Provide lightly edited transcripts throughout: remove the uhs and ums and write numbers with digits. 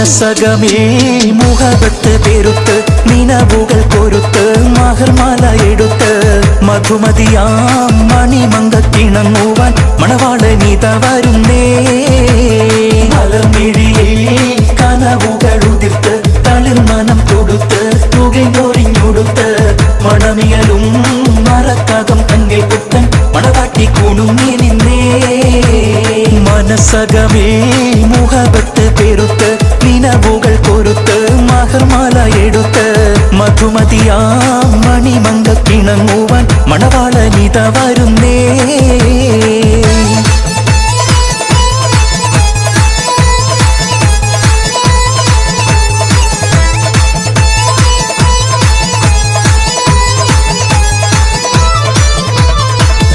മനസ്സകമേ മുഹബത്ത് പെരുത്ത് നിനവുകൾ കൊരുത്ത് മഹർമാല എടുത്ത് മധുമതിയാം മണിമങ്കക്കിണങ്ങുവാൻ മണവാളനിത വരുന്നേ മലർമിഴിയിൽ കനവുകൾ ഉതിർത്ത് തളിർ മനം കൊടുത്ത് തുകയൊറിഞ്ഞൊടുത്ത് മണമിയലും മറക്കകം തന്നിൽ പുത്തൻ മണവാട്ടി കുണുങ്ങി നിന്നേ മനസ്സകമേ മുഹബത്ത് പെരുത്ത് നിനവുകൾ കൊരുത്ത് മഹർമാല എടുത്ത് മധുമതിയാം മണിമങ്കക്കിണങ്ങുവാൻ മണവാളനിത വരുന്നേ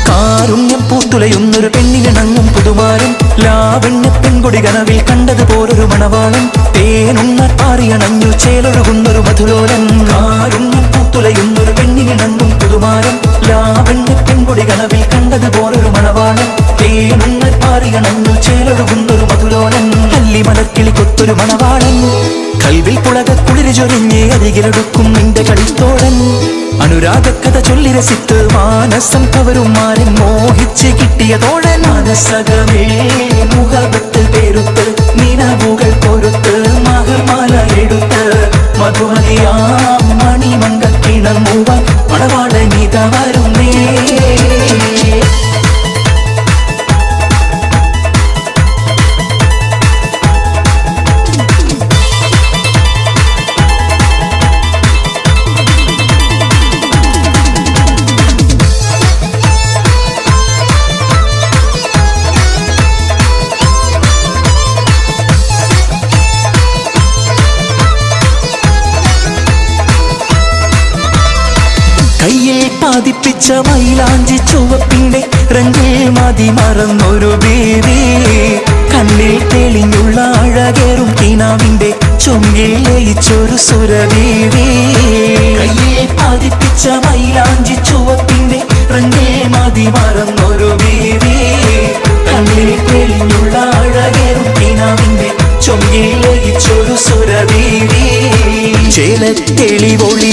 കാരുണ്യം പൂത്തുലയുന്നൊരു പെണ്ണിനിണങ്ങും പുതുമാരൻ ലാവണ്യ പെൺകൊടി കനവിൽ കണ്ടതുപോലൊരു മണവാളൻ തേനുണ്ണ പാറിയണഞ്ഞു ചേലൊഴുകുന്നൊരു മധുലോലൻ കാരുണ്യം പൂത്തുലയുന്നൊരു പെണ്ണിനിണങ്ങും പുതുമാരൻ ലാവണ്യ പെൺകൊടി കനവിൽ കണ്ടതുപോലൊരു മണവാളൻ തേനുണ്ണ പാറിയണഞ്ഞു ചേലൊഴുകുന്നൊരു മധുലോലൻ കല്ലിമലക്കിളി കൊത്തൊരു മണവാളൻ കൽവിൽ പുളക കുളിര് ചൊരിഞ്ഞ് അരികിലെടുക്കും നിന്റെ കളിത്തോഴൻ അനുരാഗക്കഥ ചൊല്ലി രസിത്ത് മാനസം കവരുമാരൻ മോഹിച്ച് കിട്ടിയ തോഴൻ മനസ്സകമേ മുഹബത്ത് പെരുത്ത് നിനവുകൾ കൊരുത്ത് മഹർമാല എടുത്ത് മധുമതിയാം മണിമങ്കക്കിണങ്ങുവാൻ മണവാളനിത വരുന്നേ കയ്യിൽ പാതിപ്പിച്ച മൈലാഞ്ചി ചുവപ്പിന്റെ റംഗിൽ മതി മറന്നൊരു ബേബി കണ്ണിൽ തെളിഞ്ഞുള്ള അഴകേറും കിനാവിന്റെ ചൊങ്കിൽ ലയിച്ചൊരു സുരബീവി കയ്യിൽ പാതിപ്പിച്ച മൈലാഞ്ചി ചുവപ്പിന്റെ റംഗിൽ മതി മറന്നൊരു ബേബി കണ്ണിൽ തെളിഞ്ഞുള്ള അഴകേറും കിനാവിന്റെ ചൊങ്കിൽ ലയിച്ചൊരു സുരബീവി ചേലത്തെളിവൊളി